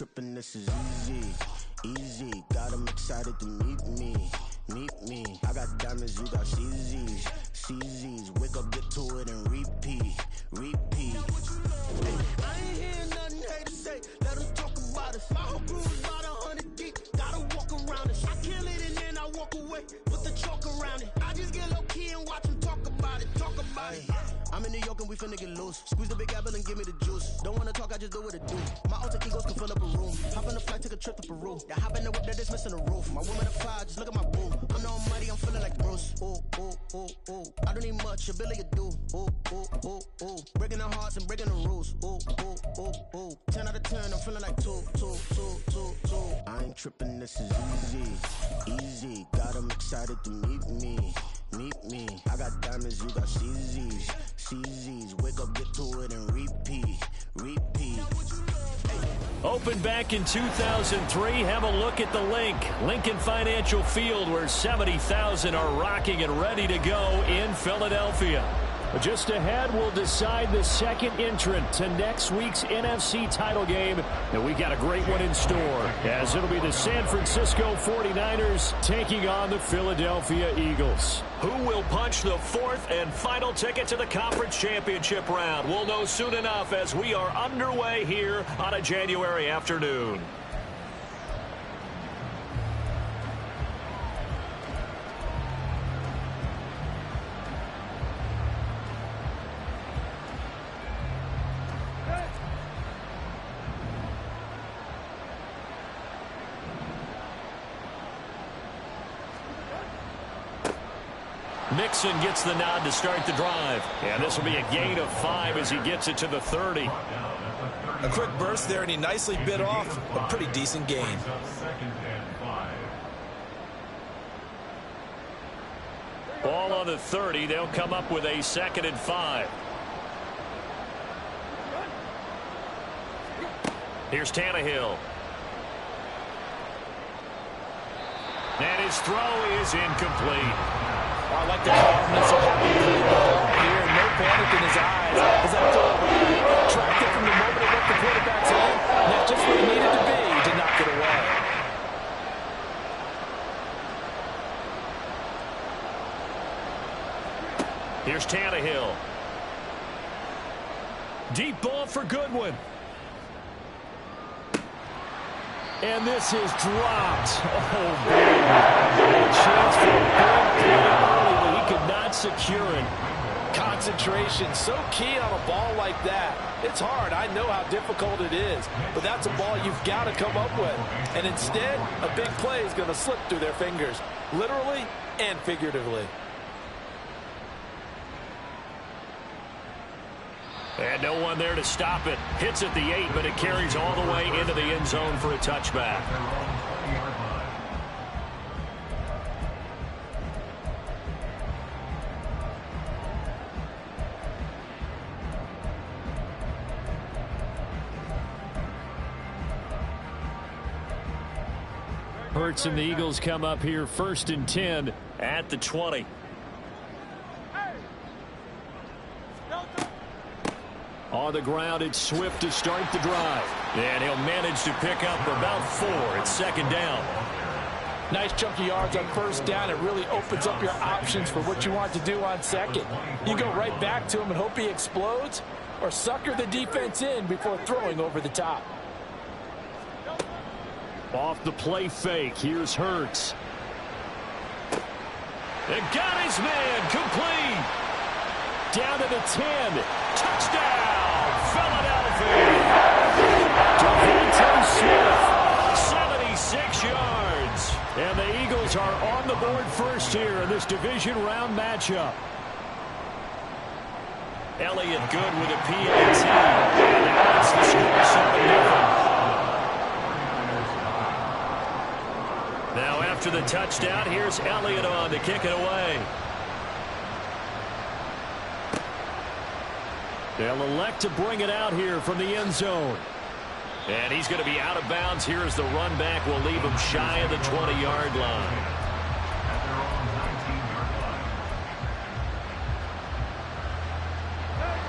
tripping, this is easy, easy. Got 'em excited to meet me, meet me. I got diamonds, you got CZs, CZs. Wake up, get to it, and repeat, repeat. Hey, I ain't hearing nothing haters say. Let them talk about us. My whole crew is about 100 deep. Gotta walk around us. I kill it and then I walk away with the chalk around it. I just get low key and watch them talk about it, talk about it. I'm in New York and we finna get loose. Squeeze the big apple and give me the juice. Don't wanna talk, I just do what it do. My alter egos can fill up a room. Hop on the flight, take a trip to Peru. That hop in the whip that is missing the roof. My woman a fly, just look at my boo. I'm the almighty, I'm feeling like Bruce. Ooh, ooh, ooh, ooh. I don't need much, ability to do. Ooh, ooh, ooh, ooh. Breaking the hearts and breaking the rules. Ooh, ooh, ooh, ooh. 10 out of 10, I'm feeling like 2, 2, 2, 2, 2. I ain't tripping, this is easy, easy. Got 'em excited to meet me, meet me. I got diamonds, you got CZs, CZs. Wake up, get to it, and repeat, repeat. Open back in 2003. Have a look at the Lincoln Financial Field, where 70,000 are rocking and ready to go in Philadelphia. Just ahead, we'll decide the second entrant to next week's NFC title game. And we got a great one in store, as it'll be the San Francisco 49ers taking on the Philadelphia Eagles. Who will punch the fourth and final ticket to the conference championship round? We'll know soon enough as we are underway here on a January afternoon. Mixon gets the nod to start the drive. And this will be a gain of 5 as he gets it to the 30. A quick burst there, and he nicely bit off a pretty decent gain. Ball on the 30. They'll come up with a 2nd and 5. Here's Tannehill. And his throw is incomplete. I like the confidence of having the ball here. No panic in his eyes as that throw tracked it from the moment it left the quarterback's hand. And that's just where he needed to be to knock it away. Here's Tannehill. Deep ball for Goodwin. And this is dropped. Oh, man. A chance for a big play early, but he could not secure it. Concentration, so key on a ball like that. It's hard. I know how difficult it is. But that's a ball you've got to come up with. And instead, a big play is going to slip through their fingers, literally and figuratively. And no one there to stop it. Hits at the 8, but it carries all the way into the end zone for a touchback. Hurts and the Eagles come up here 1st and 10 at the 20. On the ground, it's Swift to start the drive. And he'll manage to pick up about 4. It's 2nd down. Nice chunky yards on 1st down. It really opens up your options for what you want to do on 2nd. You go right back to him and hope he explodes, or sucker the defense in before throwing over the top. Off the play fake, here's Hurts. And got his man, complete. Down to the 10. Touchdown, Philadelphia. Devontae Smith, 76 yards. And the Eagles are on the board first here in this division round matchup. Elliott good with a PAT. And that's the score, 7-0. Now after the touchdown, here's Elliott on to kick it away. They'll elect to bring it out here from the end zone. And he's going to be out of bounds here as the run back will leave him shy of the 20-yard line.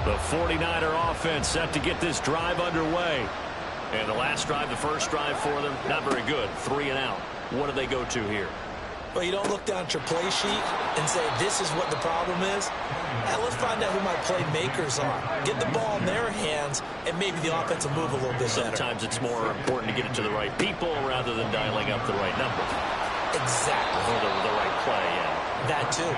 The 49er offense set to get this drive underway. And the last drive, the first drive for them, not very good. 3 and out. What do they go to here? Well, you don't look down at your play sheet and say, this is what the problem is. Now, let's find out who my playmakers are. Get the ball in their hands, and maybe the offense will move a little bit better. Sometimes it's more important to get it to the right people rather than dialing up the right number. Exactly. Or the right play, yeah. That too.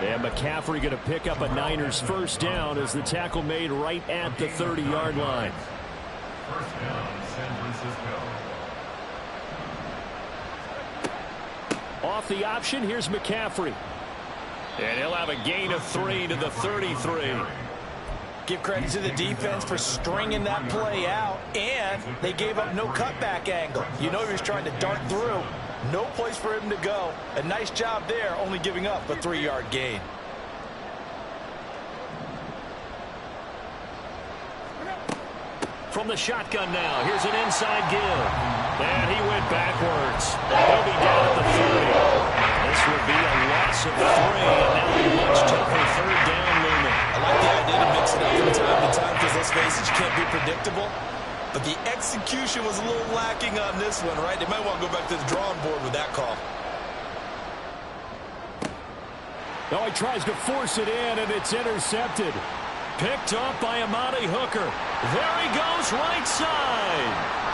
And McCaffrey going to pick up a Niners first down as the tackle made right at the 30-yard line. First down, San Francisco. Off the option, here's McCaffrey. And he'll have a gain of 3 to the 33. Give credit to the defense for stringing that play out, and they gave up no cutback angle. You know he was trying to dart through. No place for him to go. A nice job there, only giving up a 3-yard gain. From the shotgun now, here's an inside give. And he went backwards. He'll be down at the 30. This would be a loss of 3, and now a much tougher third down movement. I like the idea to mix it up from time to time because, let's face it, you can't be predictable. But the execution was a little lacking on this one, right? They might want to go back to the drawing board with that call. Now he tries to force it in, and it's intercepted. Picked up by Amani Hooker. There he goes, right side.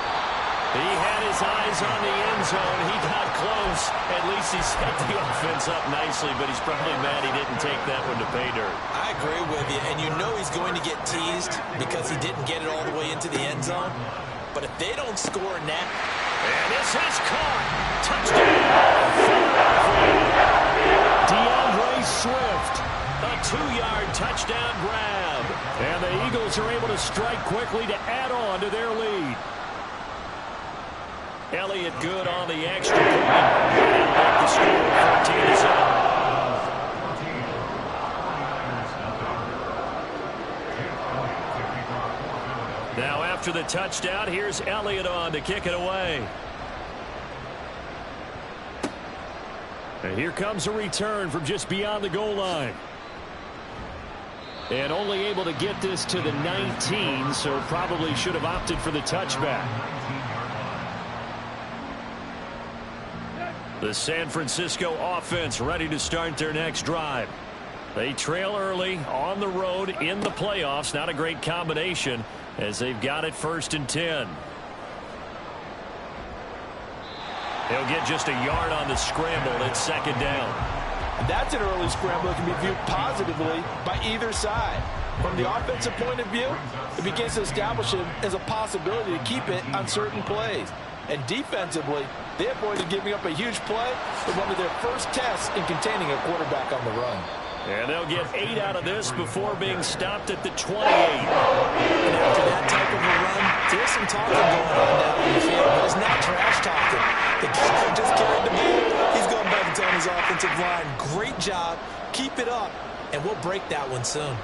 He had his eyes on the end zone. He got close. At least he set the offense up nicely, but he's probably mad he didn't take that one to pay dirt. I agree with you, and you know he's going to get teased because he didn't get it all the way into the end zone. But if they don't score now... And this is caught. Touchdown. DeAndre Swift. A 2-yard touchdown grab. And the Eagles are able to strike quickly to add on to their lead. Elliott good on the extra point. And make the score 14-7. Now after the touchdown, here's Elliott on to kick it away. And here comes a return from just beyond the goal line. And only able to get this to the 19, so probably should have opted for the touchback. The San Francisco offense ready to start their next drive. They trail early on the road in the playoffs. Not a great combination as they've got it 1st and 10. They'll get just a yard on the scramble. It's 2nd down. That's an early scramble that can be viewed positively by either side. From the offensive point of view, it begins to establish it as a possibility to keep it on certain plays. And defensively, they avoided giving up a huge play with one of their first tests in containing a quarterback on the run. And they'll get 8 out of this before being stopped at the 28. And after that type of a run, there's some talking going on down in the field, but it's not trash talking. The kicker just carried the ball. He's going back and telling his offensive line, great job, keep it up, and we'll break that one soon.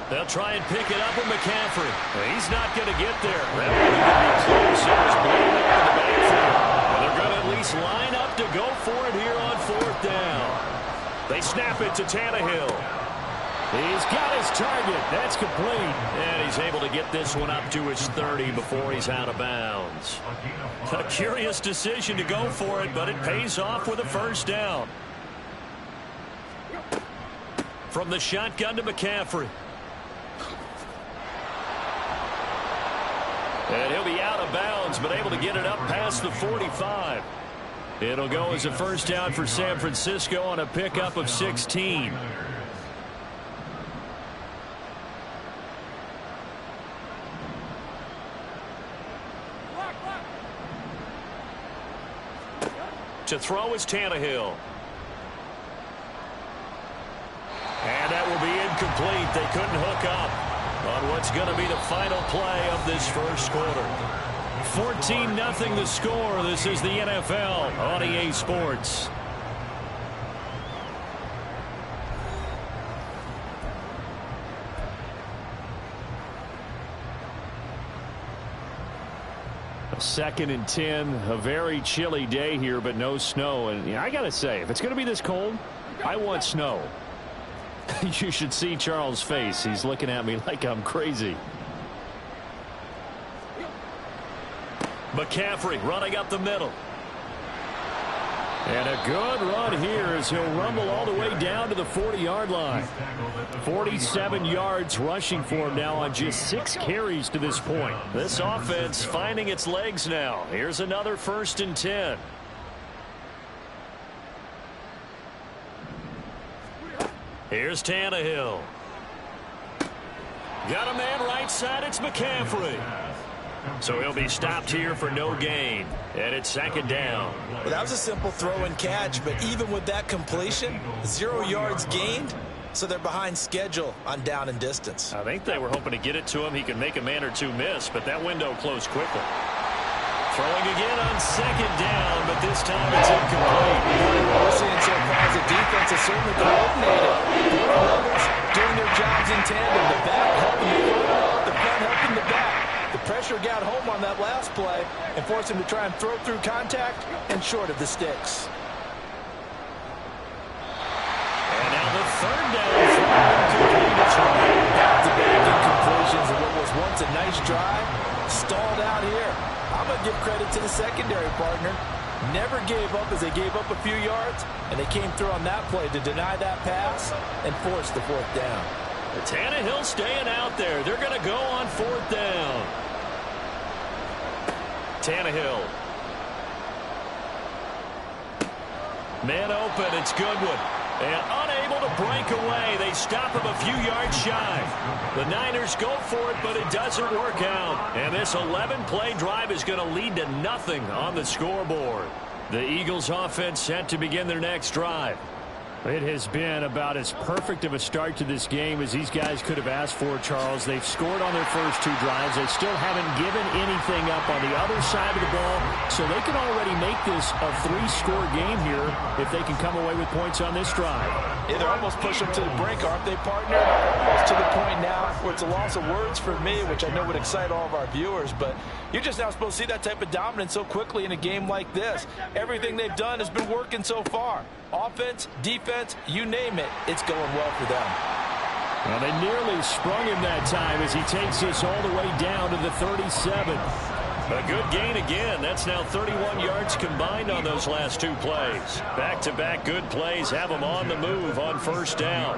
They'll try and pick it up with McCaffrey. He's not going to get there. That one going to be close. It was blown up in the backfield. And they're going to at least line up to go for it here on 4th down. They snap it to Tannehill. He's got his target. That's complete. And he's able to get this one up to his 30 before he's out of bounds. A curious decision to go for it, but it pays off with a 1st down. From the shotgun to McCaffrey. And he'll be out of bounds, but able to get it up past the 45. It'll go as a 1st down for San Francisco on a pickup of 16. To throw is Tannehill. And that will be incomplete. They couldn't hook up on what's going to be the final play of this first quarter. 14-0 the score. This is the NFL on EA Sports. A 2nd and 10. A very chilly day here, but no snow. And I got to say, if it's going to be this cold, I want snow. You should see Charles' face. He's looking at me like I'm crazy. McCaffrey running up the middle. And a good run here as he'll rumble all the way down to the 40-yard line. 47 yards rushing for him now on just 6 carries to this point. This offense finding its legs now. Here's another 1st and 10. Here's Tannehill. Got a man right side. It's McCaffrey. So he'll be stopped here for no gain. And it's 2nd down. Well, that was a simple throw and catch, but even with that completion, 0 yards gained, so they're behind schedule on down and distance. I think they were hoping to get it to him. He could make a man or two miss, but that window closed quickly. Throwing again on 2nd down, but this time it's incomplete. What we're seeing so far is the defense is certainly coordinated. Both levels doing their jobs in tandem. The back helping the front, the front helping the back. The pressure got home on that last play and forced him to try and throw through contact and short of the sticks. And now the 3rd down throw incomplete. It's right. Back-to-back incompletions of what was once a nice drive stalled out here. I'm going to give credit to the secondary partner. Never gave up as they gave up a few yards, and they came through on that play to deny that pass and force the 4th down. Tannehill staying out there. They're going to go on 4th down. Tannehill. Man open. It's Goodwin. And unable to break away. They stop him a few yards shy. The Niners go for it, but it doesn't work out. And this 11-play drive is going to lead to nothing on the scoreboard. The Eagles offense set to begin their next drive. It has been about as perfect of a start to this game as these guys could have asked for, Charles. They've scored on their first 2 drives. They still haven't given anything up on the other side of the ball, so they can already make this a 3-score game here if they can come away with points on this drive. Yeah, they're almost pushing them to the brink, aren't they, partner? Almost to the point now where it's a loss of words for me, which I know would excite all of our viewers, but you're just now supposed to see that type of dominance so quickly in a game like this. Everything they've done has been working so far. Offense, defense, you name it, it's going well for them. Well, they nearly sprung him that time as he takes this all the way down to the 37. A good gain again. That's now 31 yards combined on those last 2 plays. Back-to-back good plays have them on the move on 1st down.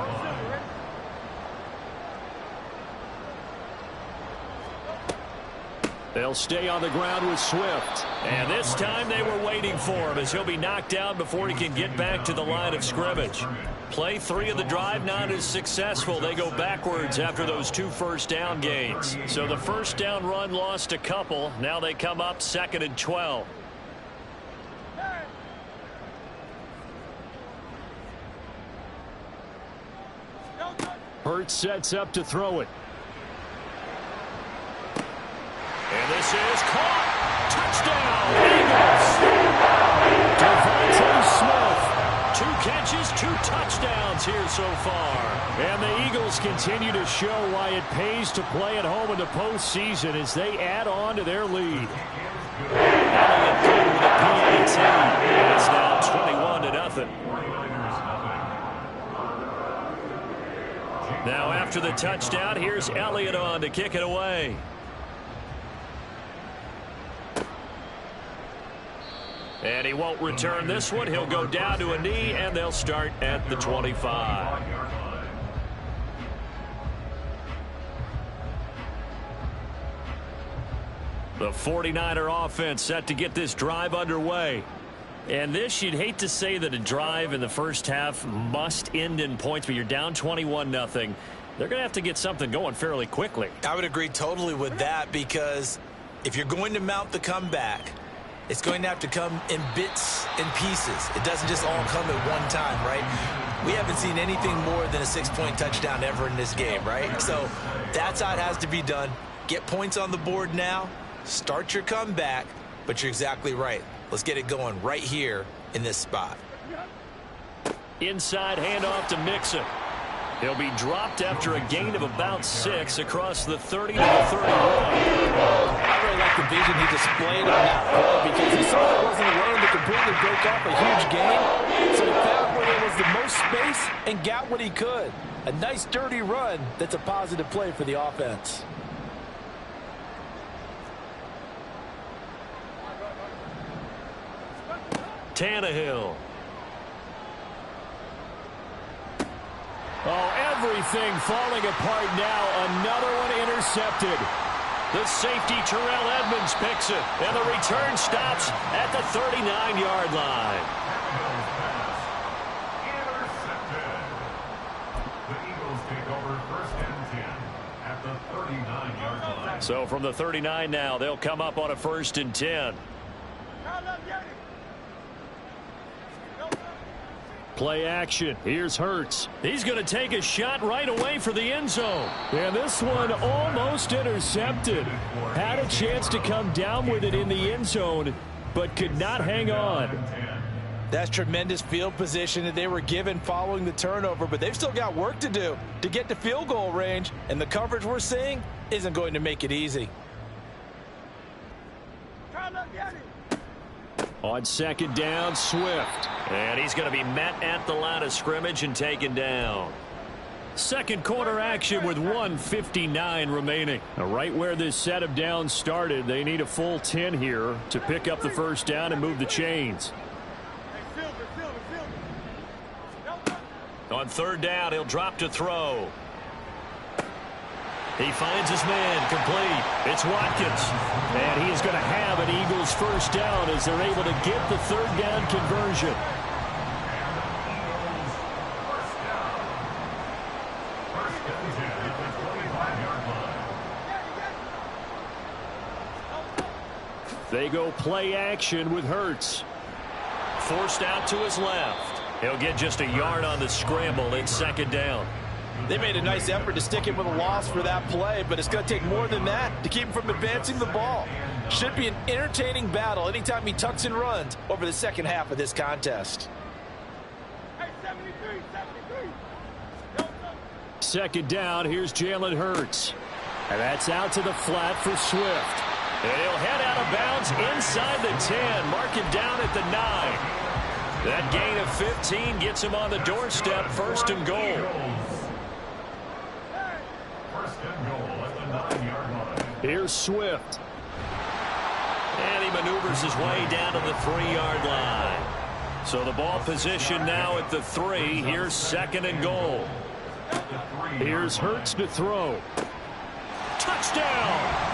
They'll stay on the ground with Swift. And this time they were waiting for him as he'll be knocked down before he can get back to the line of scrimmage. Play 3 of the drive not as successful. They go backwards after those 2 first down gains. So the 1st down run lost a couple. Now they come up 2nd and 12. Hurts sets up to throw it. And this is caught. Touchdown, Eagles. Devontae Smith. 2 catches, 2 touchdowns here so far. And the Eagles continue to show why it pays to play at home in the postseason as they add on to their lead. Elliott good with a PAT. And it's now 21-0. Now after the touchdown, here's Elliott on to kick it away. And he won't return this one. He'll go down to a knee, and they'll start at the 25. The 49er offense set to get this drive underway. And this, you'd hate to say that a drive in the first half must end in points, but you're down 21-0. They're going to have to get something going fairly quickly. I would agree totally with that, because if you're going to mount the comeback, it's going to have to come in bits and pieces. It doesn't just all come at one time, right? We haven't seen anything more than a 6-point touchdown ever in this game, right? So that's how it has to be done. Get points on the board now. Start your comeback, but you're exactly right. Let's get it going right here in this spot. Inside handoff to Mixon. He'll be dropped after a gain of about 6 across the 30 to the 31. I really like the vision he displayed on that play because he saw it wasn't alone to completely break off a huge gain. So he found where there was the most space and got what he could. A nice dirty run that's a positive play for the offense. Tannehill. Oh, everything falling apart now. Another one intercepted. The safety, Terrell Edmonds, picks it, and the return stops at the 39-yard line. Intercepted. The Eagles take over 1st and 10 at the 39-yard line. So from the 39 now, they'll come up on a 1st and 10. Play action. Here's Hurts. He's going to take a shot right away for the end zone. And this one almost intercepted. Had a chance to come down with it in the end zone, but could not hang on. That's tremendous field position that they were given following the turnover, but they've still got work to do to get to field goal range, and the coverage we're seeing isn't going to make it easy. On 2nd down, Swift. And he's going to be met at the line of scrimmage and taken down. 2nd quarter action with 1:59 remaining. Right where this set of downs started, they need a full 10 here to pick up the 1st down and move the chains. On 3rd down, he'll drop to throw. He finds his man, complete. It's Watkins. And he is going to have an Eagles 1st down as they're able to get the 3rd down conversion. They go play action with Hurts. Forced out to his left. He'll get just a yard on the scramble. It's 2nd down. They made a nice effort to stick him with a loss for that play, but it's going to take more than that to keep him from advancing the ball. Should be an entertaining battle anytime he tucks and runs over the 2nd half of this contest. 2nd down, here's Jalen Hurts. And that's out to the flat for Swift. And he'll head out of bounds inside the 10, mark him down at the 9. That gain of 15 gets him on the doorstep, 1st and goal. 1st and goal at the 9-yard line. Here's Swift. And he maneuvers his way down to the 3-yard line. So the ball position now at the 3. Here's 2nd and goal. Here's Hurts to throw. Touchdown!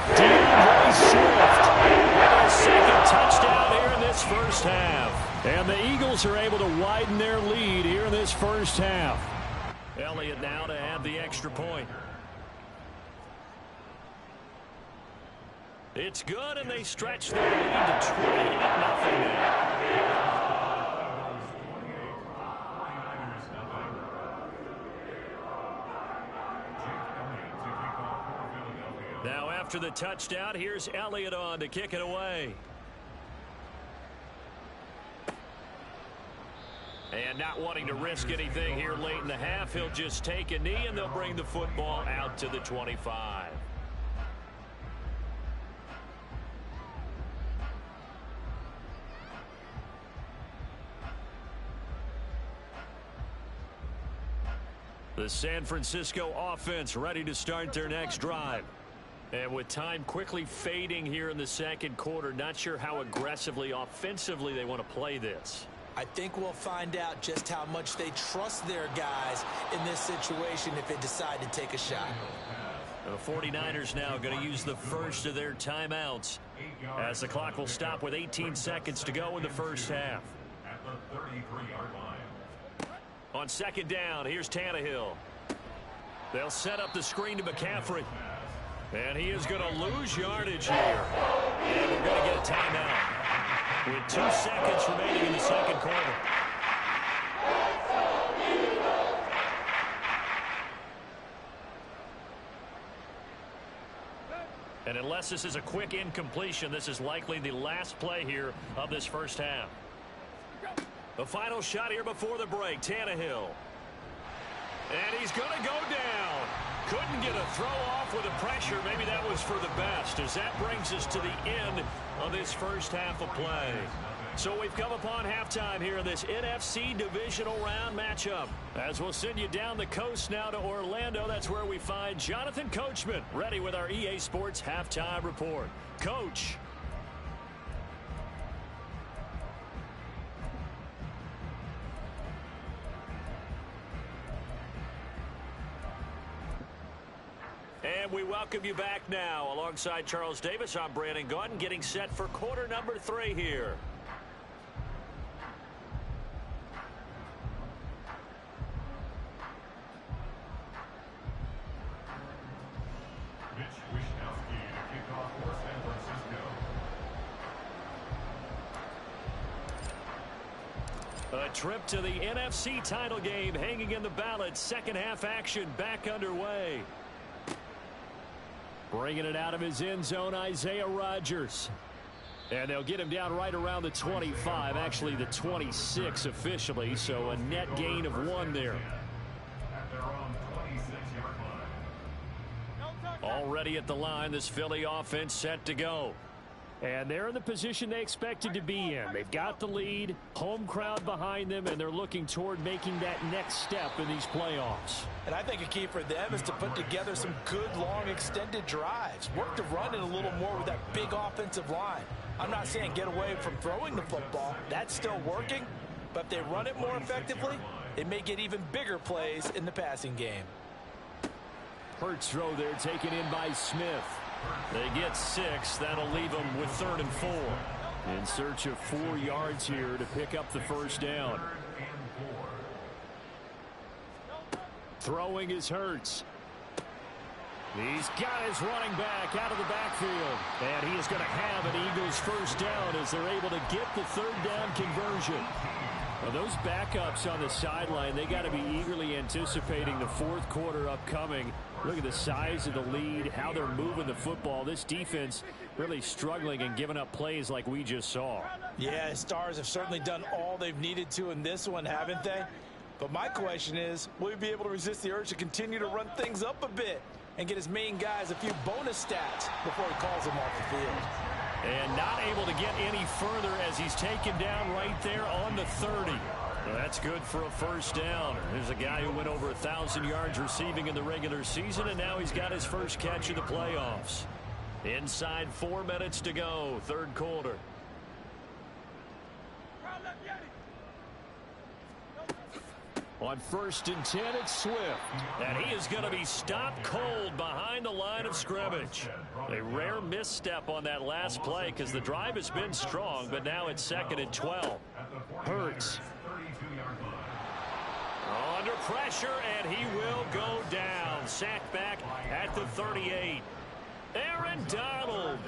DeAndre Swift. Their 2nd touchdown here in this 1st half. And the Eagles are able to widen their lead here in this 1st half. Elliott now to have the extra point. It's good, and they stretch their lead to 28-0 now. Now after the touchdown, here's Elliott on to kick it away. And not wanting to risk anything here late in the half, he'll just take a knee, and they'll bring the football out to the 25. The San Francisco offense ready to start their next drive. And with time quickly fading here in the 2nd quarter, not sure how aggressively, offensively they want to play this. I think we'll find out just how much they trust their guys in this situation if they decide to take a shot. The 49ers now going to use the first of their timeouts as the clock will stop with 18 seconds to go in the 1st half. At the 33-yard line. On 2nd down, here's Tannehill. They'll set up the screen to McCaffrey. And he is going to lose yardage here. And we're going to get a timeout with 2 seconds remaining in the 2nd quarter. And unless this is a quick incompletion, this is likely the last play here of this 1st half. The final shot here before the break, Tannehill. And he's going to go down. Couldn't get a throw off with the pressure. Maybe that was for the best, as that brings us to the end of this 1st half of play. So we've come upon halftime here in this NFC divisional round matchup. As we'll send you down the coast now to Orlando, that's where we find Jonathan Coachman ready with our EA Sports halftime report. Coach. And we welcome you back now. Alongside Charles Davis, I'm Brandon Gaudin, getting set for quarter number 3 here. A trip to the NFC title game hanging in the balance. Second half action back underway. Bringing it out of his end zone, Isaiah Rodgers. And they'll get him down right around the 25, actually the 26 officially, so a net gain of 1 there. Already at the line, this Philly offense set to go. And they're in the position they expected to be in. They've got the lead, home crowd behind them, and they're looking toward making that next step in these playoffs. And I think a key for them is to put together some good, long, extended drives. Work the run in a little more with that big offensive line. I'm not saying get away from throwing the football. That's still working. But if they run it more effectively, it may get even bigger plays in the passing game. Hurts throw there taken in by Smith. They get 6. That'll leave them with 3rd and 4. In search of 4 yards here to pick up the first down. Throwing is Hurts. He's got his running back out of the backfield. And he is going to have an Eagles first down as they're able to get the 3rd down conversion. Well, those backups on the sideline, they got to be eagerly anticipating the 4th quarter upcoming. Look at the size of the lead, how they're moving the football. This defense really struggling and giving up plays like we just saw. Yeah, Stars have certainly done all they've needed to in this one, haven't they? But my question is, will he be able to resist the urge to continue to run things up a bit and get his main guys a few bonus stats before he calls them off the field? And not able to get any further as he's taken down right there on the 30. Well, that's good for a first down. There's a guy who went over 1,000 yards receiving in the regular season, and now he's got his first catch in the playoffs. Inside 4 minutes to go, 3rd quarter. On 1st and 10, it's Swift. And he is going to be stopped cold behind the line of scrimmage. A rare misstep on that last play because the drive has been strong, but now it's 2nd and 12. Hurts. Under pressure, and he will go down. Sacked back at the 38. Aaron Donald.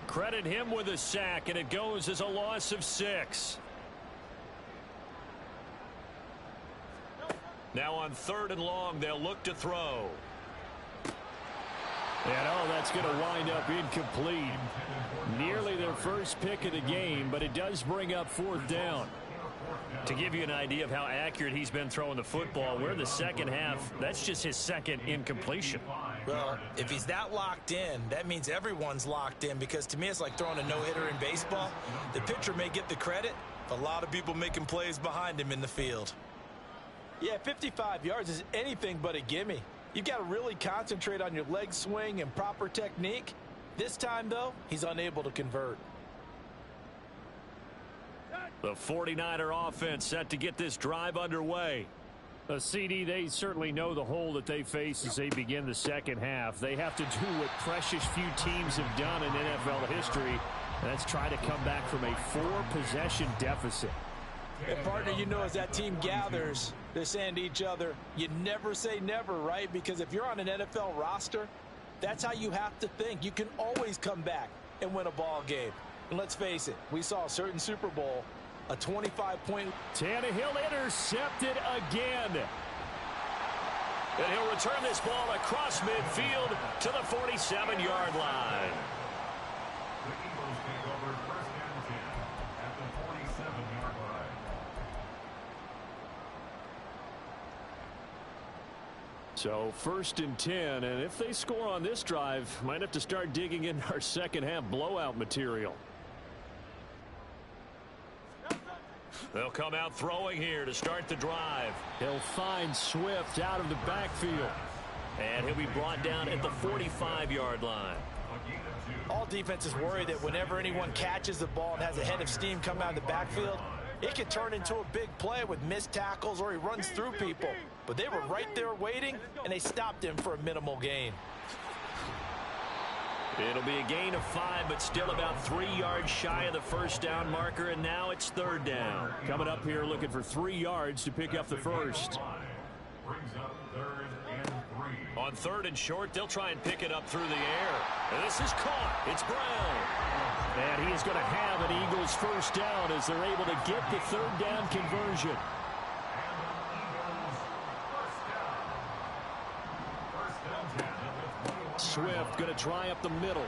Credit him with a sack, and it goes as a loss of 6. Now on 3rd and long, they'll look to throw. And that's going to wind up incomplete. Nearly their first pick of the game, but it does bring up 4th down. To give you an idea of how accurate he's been throwing the football, we're in the second half. That's just his 2nd incompletion. Well, if he's that locked in, that means everyone's locked in, because to me it's like throwing a no-hitter in baseball. The pitcher may get the credit, but a lot of people making plays behind him in the field. Yeah, 55 yards is anything but a gimme. You've got to really concentrate on your leg swing and proper technique. This time, though, he's unable to convert. The 49er offense set to get this drive underway. CD, they certainly know the hole that they face as they begin the second half. They have to do what precious few teams have done in NFL history, and that's try to come back from a 4-possession deficit. And partner, you know, as that team gathers, they're saying to each other, you never say never, right? Because if you're on an NFL roster, that's how you have to think. You can always come back and win a ball game. And let's face it, we saw a certain Super Bowl, a 25-point. Tannehill intercepted again. And he'll return this ball across midfield to the 47-yard line. The Eagles take over 1st and 10 at the 47-yard line. So 1st and 10, and if they score on this drive, might have to start digging in our second half blowout material. They'll come out throwing here to start the drive. He'll find Swift out of the backfield. And he'll be brought down at the 45-yard line. All defenses worry that whenever anyone catches the ball and has a head of steam come out of the backfield, It could turn into a big play with missed tackles or he runs through people. But they were right there waiting, and they stopped him for a minimal gain. It'll be a gain of 5, but still about 3 yards shy of the first down marker, and now it's third down. Coming up here looking for 3 yards to pick up the first. Brings up 3rd and 3. On 3rd and short, they'll try and pick it up through the air. And this is caught. It's Brown. And he is going to have an Eagles first down as they're able to get the third down conversion. Swift going to try up the middle.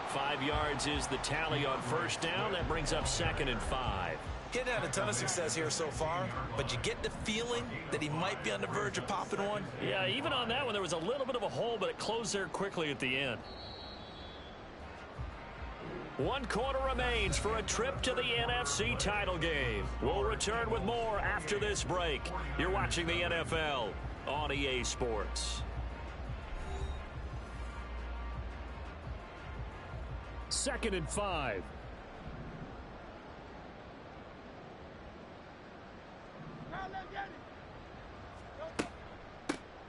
5 yards is the tally on first down. That brings up 2nd and 5. Getting had a ton of success here so far, but you get the feeling that he might be on the verge of popping one. Yeah, even on that one, there was a little bit of a hole, but it closed there quickly at the end. 1 quarter remains for a trip to the NFC title game. We'll return with more after this break. You're watching the NFL on EA Sports. 2nd and 5.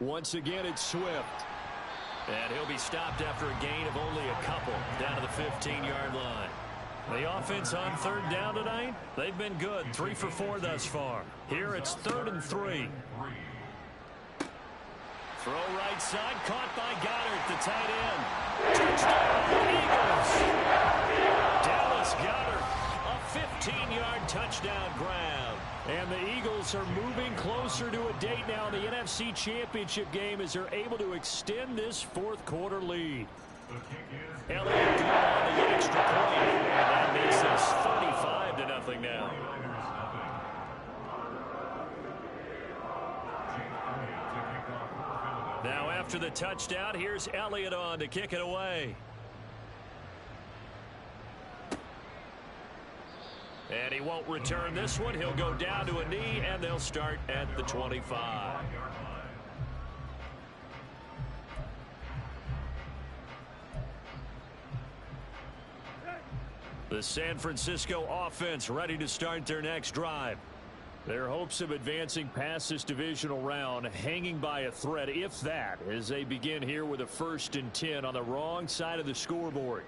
Once again, it's Swift. And he'll be stopped after a gain of only a couple down to the 15-yard line. The offense on third down tonight, they've been good. 3 for 4 thus far. Here it's 3rd and 3. Throw right side, caught by Goddard, the tight end. Touchdown, Eagles! Dallas Goddard, a 15-yard touchdown grab. And the Eagles are moving closer to a date now in the NFC Championship game as they're able to extend this 4th quarter lead. Elliott on the extra point, and that makes us 35-0 now. Now after the touchdown, here's Elliott on to kick it away. And he won't return this one. He'll go down to a knee, and they'll start at the 25. The San Francisco offense ready to start their next drive. Their hopes of advancing past this divisional round hanging by a thread, if that, as they begin here with a 1st and 10 on the wrong side of the scoreboard.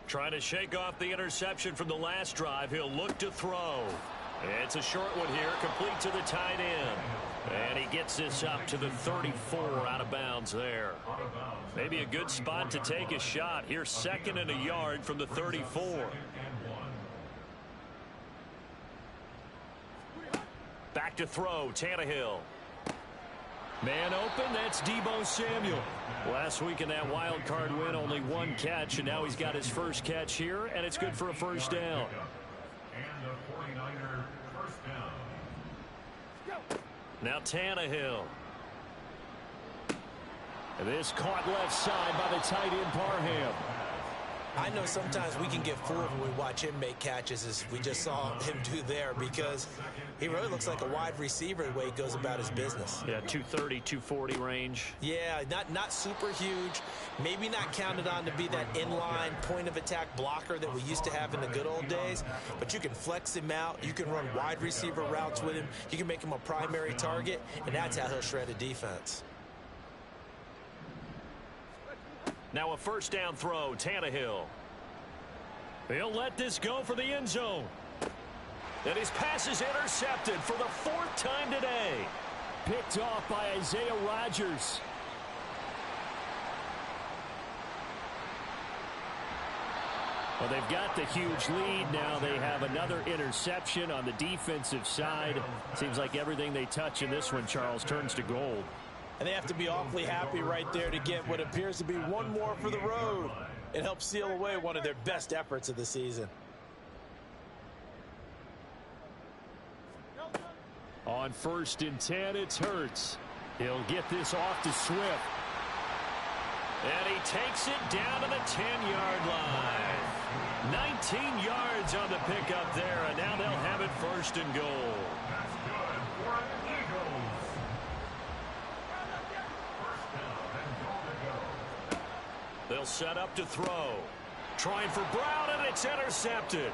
Trying to shake off the interception from the last drive. He'll look to throw. It's a short one here, complete to the tight end. And he gets this up to the 34, out of bounds there. Maybe a good spot to take a shot. Here's 2nd and a yard from the 34. Back to throw, Tannehill. Man open, that's Deebo Samuel. Last week in that wild card win, only 1 catch, and now he's got his first catch here, and it's good for a first down. And the 49er first down. Now Tannehill. And this caught left side by the tight end Parham. I know sometimes we can get fooled when we watch him make catches, as we just saw him do there, because he really looks like a wide receiver the way he goes about his business. Yeah, 230, 240 range. Yeah, not super huge. Maybe not counted on to be that inline point-of-attack blocker that we used to have in the good old days, but you can flex him out. You can run wide receiver routes with him. You can make him a primary target, and that's how he'll shred a defense. Now a first down throw, Tannehill. He'll let this go for the end zone. And his pass is intercepted for the 4th time today. Picked off by Isaiah Rodgers. Well, they've got the huge lead now. They have another interception on the defensive side. Seems like everything they touch in this one, Charles, turns to gold. And they have to be awfully happy right there to get what appears to be one more for the road. It helps seal away one of their best efforts of the season. On 1st and 10, it's Hurts. He'll get this off to Swift. And he takes it down to the 10-yard line. 19 yards on the pickup there, and now they'll have it 1st and goal. That's good for the Eagles. First down and He'll set up to throw. Trying for Brown, and it's intercepted.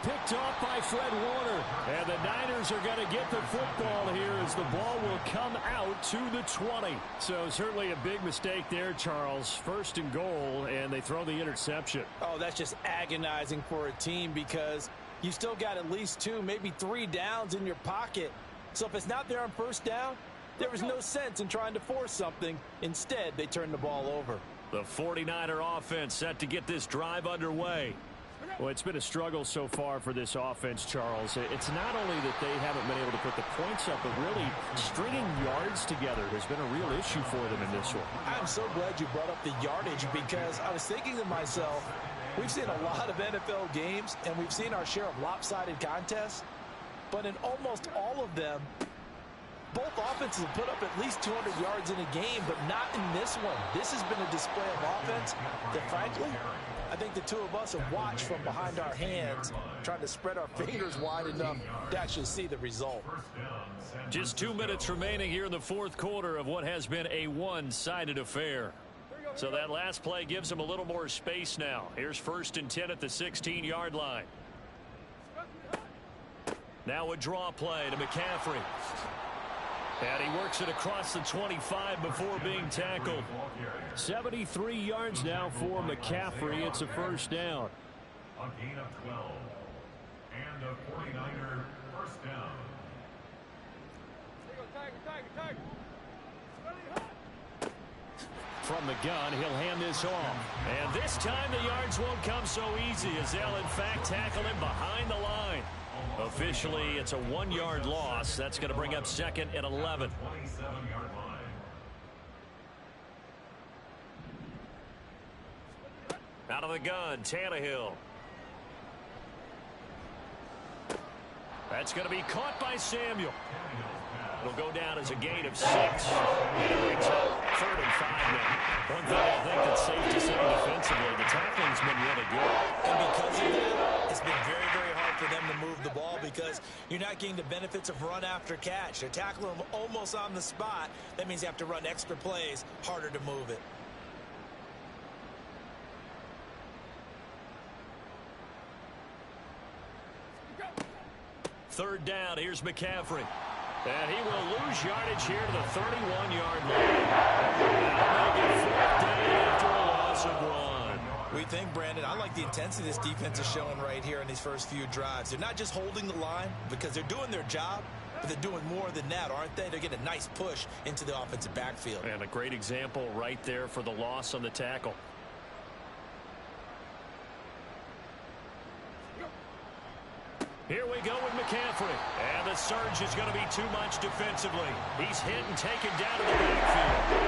Picked off by Fred Warner. And the Niners are going to get the football here as the ball will come out to the 20. So certainly a big mistake there, Charles. First and goal, and they throw the interception. Oh, that's just agonizing for a team because you still got at least 2, maybe 3 downs in your pocket. So if it's not there on first down, there was no sense in trying to force something. Instead, they turn the ball over. The 49er offense set to get this drive underway. Well, it's been a struggle so far for this offense, Charles. It's not only that they haven't been able to put the points up, but really stringing yards together has been a real issue for them in this one. I'm so glad you brought up the yardage because I was thinking to myself, we've seen a lot of NFL games, and we've seen our share of lopsided contests, but in almost all of them, both offenses have put up at least 200 yards in a game, but not in this one. This has been a display of offense that, frankly, I think the two of us have watched from behind our hands, trying to spread our fingers wide enough to actually see the result. Just 2 minutes remaining here in the fourth quarter of what has been a one-sided affair. So that last play gives them a little more space now. Here's 1st and 10 at the 16-yard line. Now a draw play to McCaffrey. And he works it across the 25 before being tackled. 73 yards now for McCaffrey. It's a first down. A gain of 12. And a 49er first down. From the gun, he'll hand this off. And this time the yards won't come so easy as they'll, in fact, tackle him behind the line. Officially, it's a 1-yard loss. That's going to bring up 2nd and 11. 27-yard line. Out of the gun, Tannehill. That's going to be caught by Samuel. It'll go down as a gain of 6. And it brings up 3rd and 5 now. One thing I think that's safe to say defensively, the tackling's been really good. And because of that, it's been very, very hard for them to move the ball because you're not getting the benefits of run after catch. They're tackling them almost on the spot. That means you have to run extra plays, harder to move it. Third down, here's McCaffrey. And he will lose yardage here to the 31-yard line. That'll make it 4th down after a loss of 1. We think, Brandon, I like the intensity this defense is showing right here in these first few drives. They're not just holding the line because they're doing their job, but they're doing more than that, aren't they? They're getting a nice push into the offensive backfield. And a great example right there for the loss on the tackle. Here we go with McCaffrey. And the surge is going to be too much defensively. He's hit and taken down to the backfield.